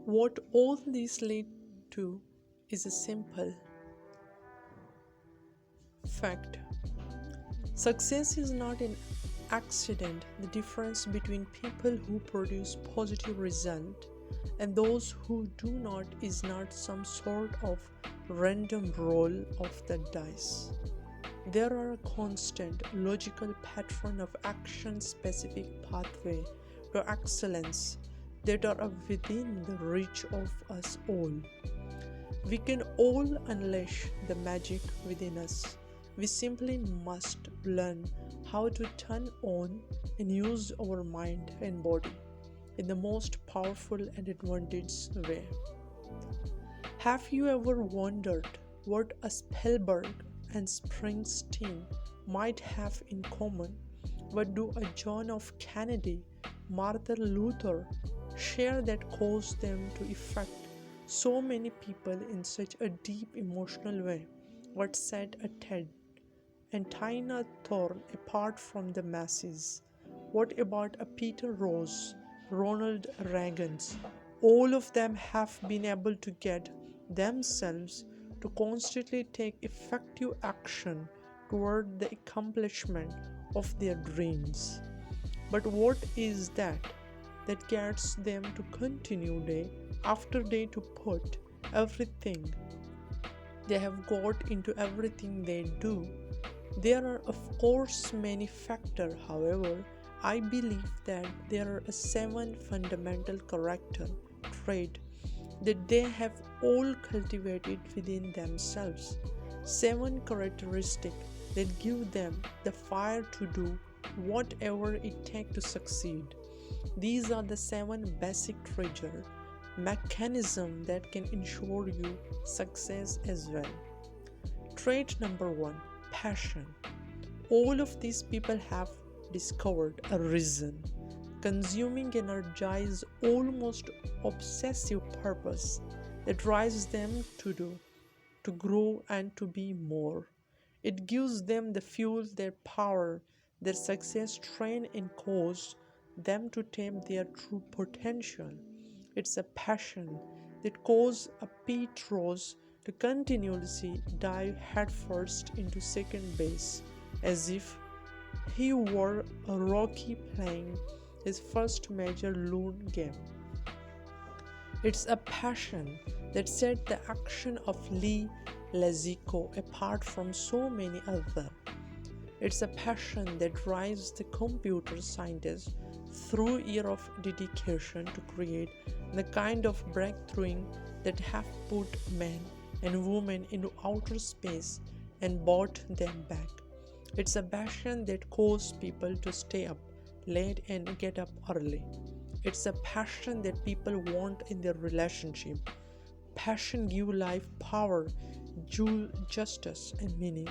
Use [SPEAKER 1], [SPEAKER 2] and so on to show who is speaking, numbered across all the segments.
[SPEAKER 1] What all these lead to is a simple fact. Success is not an accident. The difference between people who produce positive result and those who do not is not some sort of random roll of the dice. There are a constant logical pattern of action specific pathway to excellence that are within the reach of us all. We can all unleash the magic within us. We simply must learn how to turn on and use our mind and body in the most powerful and advantageous way. Have you ever wondered what a Spielberg and Springsteen might have in common? What do a John F. Kennedy, Martin Luther share that caused them to affect so many people in such a deep emotional way? What set a Ted and Tina Thorne apart from the masses? What about a Peter Rose, Ronald Reagan's? All of them have been able to get themselves to constantly take effective action toward the accomplishment of their dreams. But what is that gets them to continue day after day to put everything they have got into everything they do? There are, of course, many factors. However, I believe that there are 7 fundamental character traits that they have all cultivated within themselves. 7 characteristics that give them the fire to do whatever it takes to succeed. These are the 7 basic trigger mechanisms that can ensure you success as well. Trait number 1, passion. All of these people have discovered a reason, consuming energized, almost obsessive purpose that drives them to do, to grow, and to be more. It gives them the fuel, their power, their success train, and cause them to tame their true potential. It's a passion that causes a Pete Rose to continuously dive headfirst into second base as if he were a rookie playing his first major league game. It's a passion that set the action of Lee Lazico apart from so many others. It's a passion that drives the computer scientist through years of dedication to create the kind of breakthrough that have put men and women into outer space and brought them back. It's a passion that causes people to stay up late and get up early. It's a passion that people want in their relationship. Passion gives life power, joy, justice, and meaning.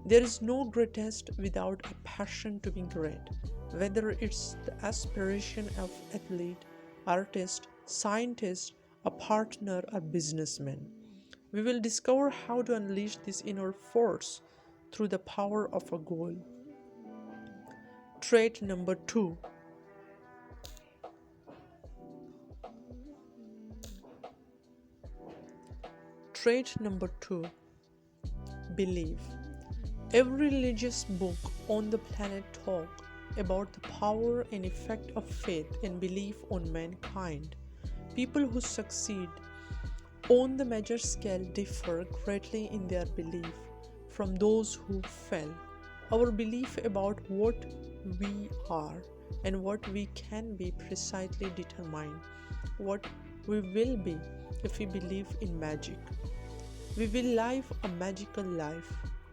[SPEAKER 1] There is no greatest without a passion to be great, whether it's the aspiration of athlete, artist, scientist, a partner, or businessman. We will discover how to unleash this inner force through the power of a goal. Trait number 2. Trait number 2. Belief. Every religious book on the planet talks about the power and effect of faith and belief on mankind. People who succeed on the major scale differ greatly in their belief from those who fail. Our belief about what we are and what we can be precisely determine what we will be if we believe in magic. We will live a magical life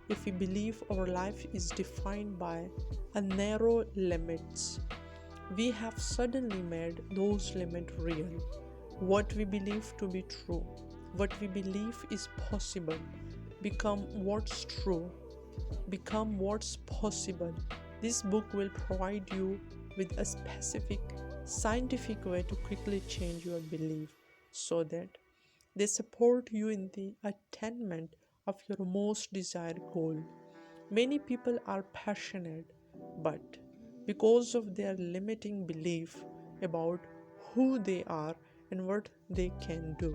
[SPEAKER 1] if we believe our life is defined by a narrow limits. We have suddenly made those limits real. What we believe to be true, what we believe is possible, become what's true, become what's possible. This book will provide you with a specific scientific way to quickly change your belief so that they support you in the attainment of your most desired goal. Many people are passionate, but because of their limiting belief about who they are and what they can do.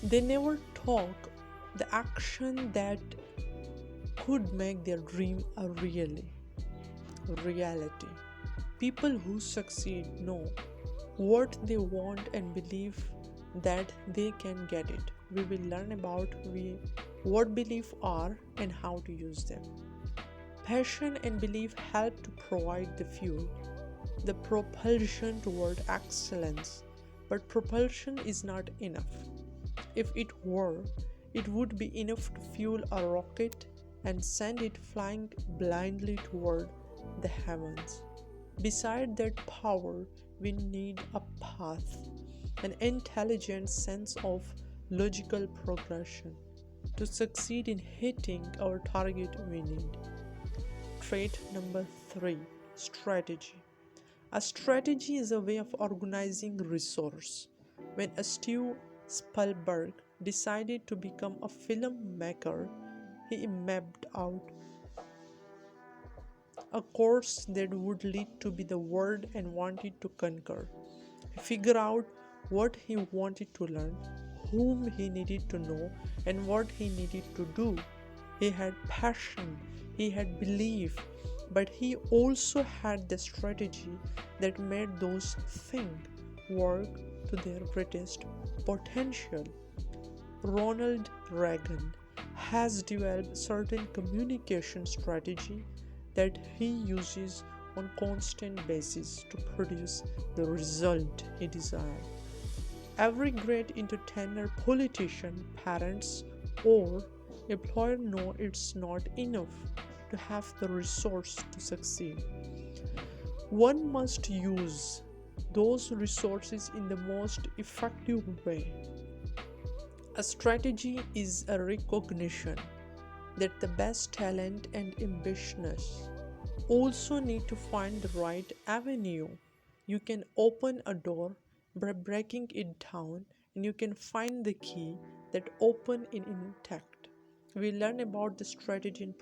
[SPEAKER 1] They never talk the action that could make their dream a reality. People who succeed know what they want and believe that they can get it. We will learn about what beliefs are and how to use them. Passion and belief help to provide the fuel, the propulsion toward excellence. But propulsion is not enough. If it were, it would be enough to fuel a rocket and send it flying blindly toward the heavens. Beside that power, we need a path, an intelligent sense of logical progression. To succeed in hitting our target, we need. Trait number 3, strategy. A strategy is a way of organizing resource. When Steve Spielberg decided to become a filmmaker, he mapped out a course that would lead to be the world and wanted to conquer. He figured out what he wanted to learn, whom he needed to know, and what he needed to do. He had passion, he had belief, but he also had the strategy that made those things work to their greatest potential. Ronald Reagan has developed certain communication strategy that he uses on constant basis to produce the result he desired. Every great entertainer, politician, parents, or employer know it's not enough to have the resource to succeed. One must use those resources in the most effective way. A strategy is a recognition that the best talent and ambitious also need to find the right avenue. You can open a door by breaking it down, and you can find the key that open it intact. We learn about the strategy and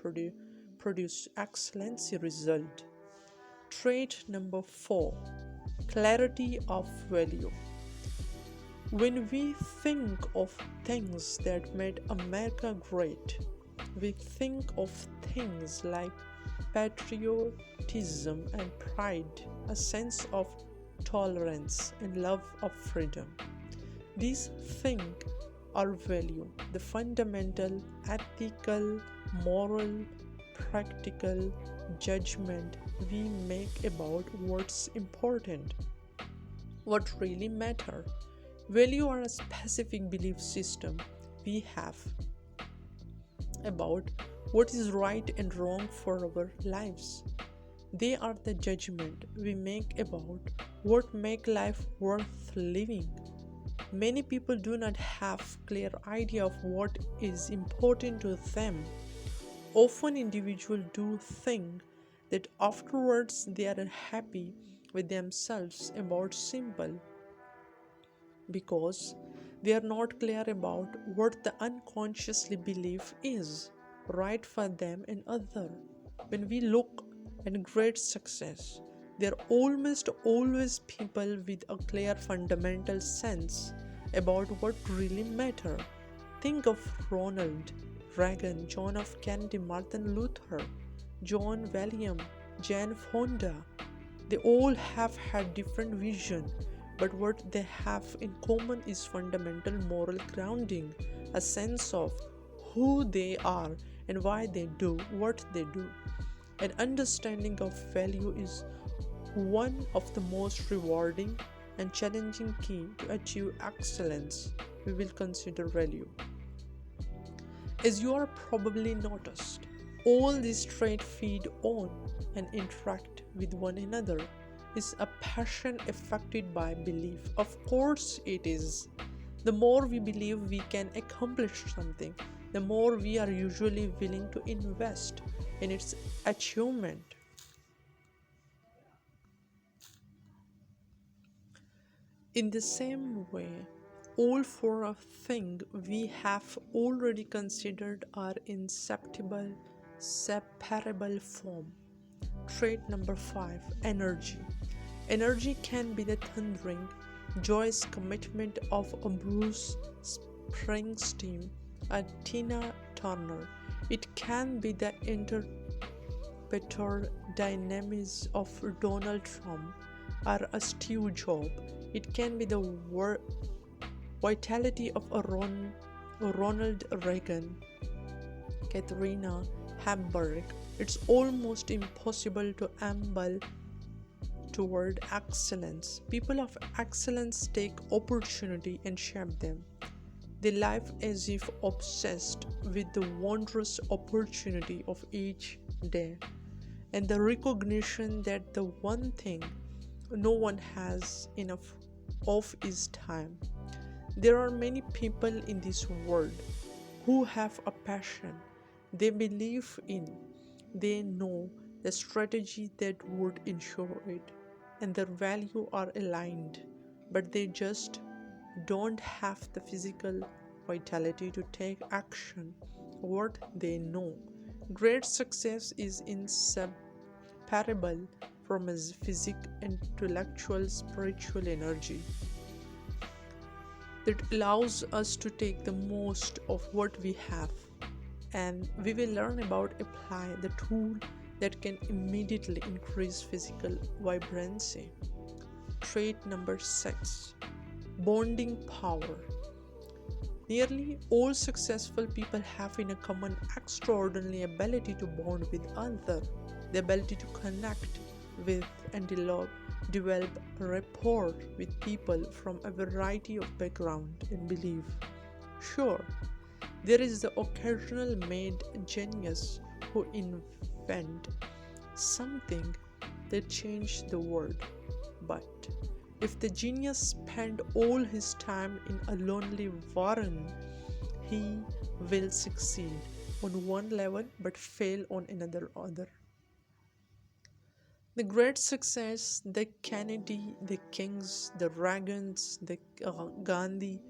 [SPEAKER 1] produce excellency result. Trait number 4, clarity of value. When we think of things that made America great, we think of things like patriotism and pride, a sense of tolerance and love of freedom. These things are value, the fundamental, ethical, moral, practical judgment we make about what's important, what really matters. Value are a specific belief system we have about what is right and wrong for our lives. They are the judgment we make about what make life worth living. Many people do not have clear idea of what is important to them. Often individuals do think that afterwards they are happy with themselves about simple because they are not clear about what the unconsciously belief is right for them and other. When we look at great success, there are almost always people with a clear fundamental sense about what really matter. Think of Ronald Reagan, John F. Kennedy, Martin Luther, John William, Jane Fonda. They all have had different vision, but what they have in common is fundamental moral grounding, a sense of who they are and why they do what they do. An understanding of value is one of the most rewarding and challenging key to achieve excellence. We will consider value. As you are probably noticed, all these traits feed on and interact with one another. Is a passion affected by belief? Of course it is. The more we believe we can accomplish something, the more we are usually willing to invest in its achievement. In the same way, all four of things we have already considered are inseparable form. Trait number 5, energy. Energy can be the thundering, joyous commitment of a Bruce Springsteen, a Tina Turner. It can be the interpreter dynamism of Donald Trump or a Steve Jobs. It can be the vitality of a Ronald Reagan, Katharina Hepburn. It's almost impossible to amble toward excellence. People of excellence take opportunity and shape them. They live as if obsessed with the wondrous opportunity of each day and the recognition that the one thing no one has enough of is time. There are many people in this world who have a passion they believe in. They know the strategy that would ensure it, and their values are aligned, but they just don't have the physical vitality to take action. What they know. Great success is inseparable from a physical, intellectual, spiritual energy that allows us to take the most of what we have, and we will learn about apply the tool that can immediately increase physical vibrancy. Trait number 6: bonding power. Nearly all successful people have in a common extraordinary ability to bond with others, the ability to connect with and develop rapport with people from a variety of background and belief. Sure, there is the occasional mad genius who invent something that changed the world, but if the genius spent all his time in a lonely warren, he will succeed on one level but fail on another other. The great success, the Kennedy, the Kings, the Reagans, the Gandhi,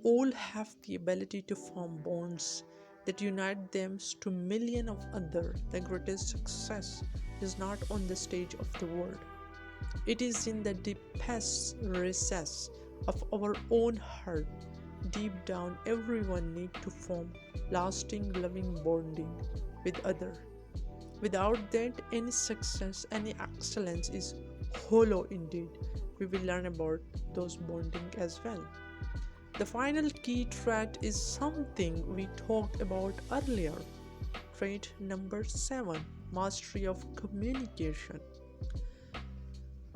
[SPEAKER 1] all have the ability to form bonds that unite them to millions of others. The greatest success is not on the stage of the world. It is in the deepest recess of our own heart. Deep down, everyone needs to form lasting, loving bonding with others. Without that, any success, any excellence is hollow indeed. We will learn about those bonding as well. The final key trait is something we talked about earlier. Trait number 7: mastery of communication.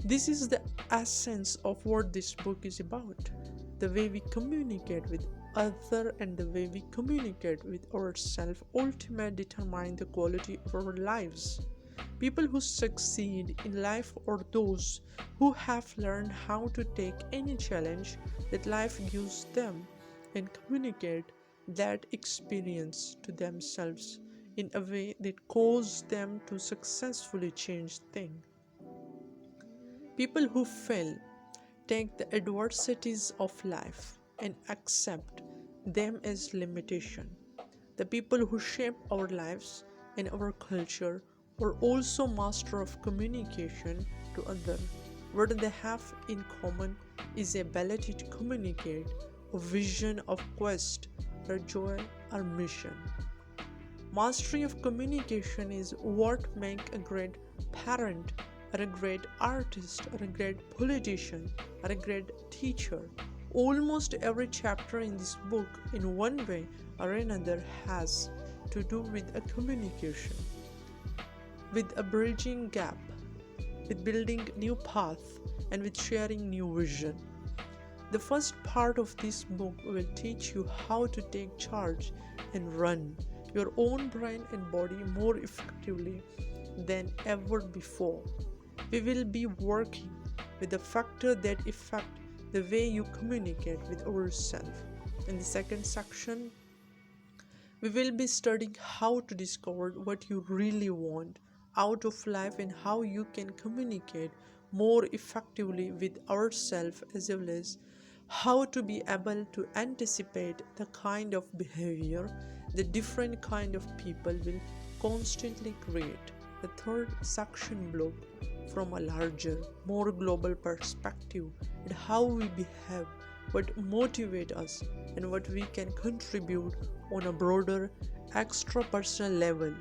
[SPEAKER 1] This is the essence of what this book is about. The way we communicate with others and the way we communicate with ourselves ultimately determine the quality of our lives. People who succeed in life are those who have learned how to take any challenge that life gives them and communicate that experience to themselves in a way that causes them to successfully change things. People who fail take the adversities of life and accept them as limitation. The people who shape our lives and our culture are also master of communication to others. What they have in common is the ability to communicate a vision of quest, or joy, or mission. Mastery of communication is what makes a great parent, or a great artist, or a great politician, or a great teacher. Almost every chapter in this book, in one way or another, has to do with a communication, with a bridging gap, with building new path, and with sharing new vision. The first part of this book will teach you how to take charge and run your own brain and body more effectively than ever before. We will be working with the factors that affect the way you communicate with yourself. In the second section, we will be studying how to discover what you really want out of life and how you can communicate more effectively with ourselves, as well as how to be able to anticipate the kind of behavior the different kind of people will constantly create. The third section block from a larger, more global perspective at how we behave, what motivates us, and what we can contribute on a broader, extra personal level.